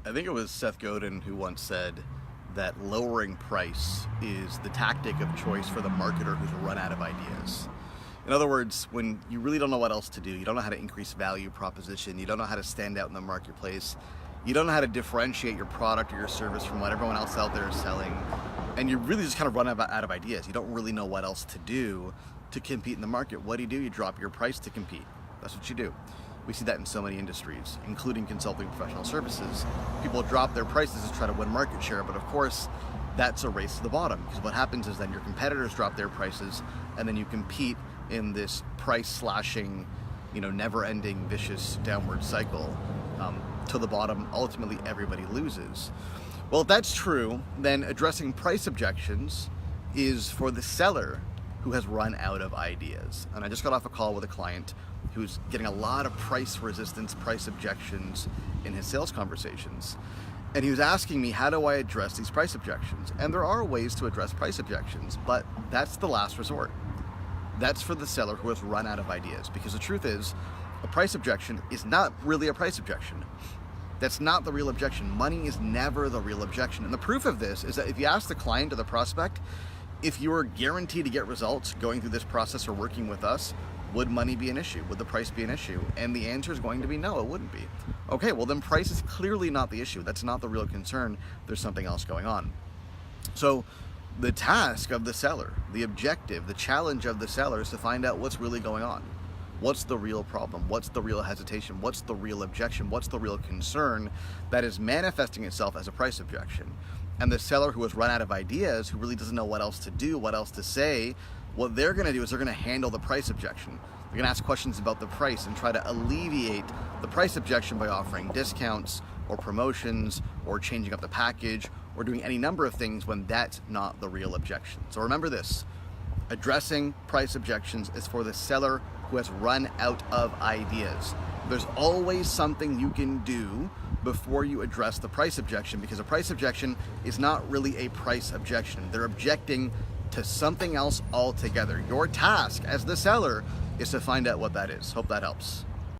I think it was Seth Godin who once said that lowering price is the tactic of choice for the marketer who's run out of ideas. In other words, when you really don't know what else to do, you don't know how to increase value proposition, you don't know how to stand out in the marketplace, you don't know how to differentiate your product or your service from what everyone else out there is selling, and you really just kind of run out of ideas. You don't really know what else to do to compete in the market. What do? You drop your price to compete. That's what you do. We see that in so many industries, including consulting professional services. People drop their prices to try to win market share, but of course, that's a race to the bottom, because what happens is then your competitors drop their prices, and then you compete in this price slashing, never-ending vicious downward cycle to the bottom. Ultimately, everybody loses. Well, if that's true, then addressing price objections is for the seller who has run out of ideas. And I just got off a call with a client who's getting a lot of price resistance, price objections in his sales conversations. And he was asking me, how do I address these price objections? And there are ways to address price objections, but that's the last resort. That's for the seller who has run out of ideas, because the truth is, a price objection is not really a price objection. That's not the real objection. Money is never the real objection. And the proof of this is that if you ask the client or the prospect, if you are guaranteed to get results going through this process or working with us, would money be an issue? Would the price be an issue? And the answer is going to be no, it wouldn't be. Okay, well then price is clearly not the issue. That's not the real concern. There's something else going on. So the task of the seller, the objective, the challenge of the seller is to find out what's really going on. What's the real problem? What's the real hesitation? What's the real objection? What's the real concern that is manifesting itself as a price objection? And the seller who has run out of ideas, who really doesn't know what else to do, what else to say, what they're going to do is they're going to handle the price objection. They're going to ask questions about the price and try to alleviate the price objection by offering discounts or promotions or changing up the package or doing any number of things when that's not the real objection. So remember this, addressing price objections is for the seller who has run out of ideas. There's always something you can do before you address the price objection, because a price objection is not really a price objection. They're objecting to something else altogether. Your task as the seller is to find out what that is. Hope that helps.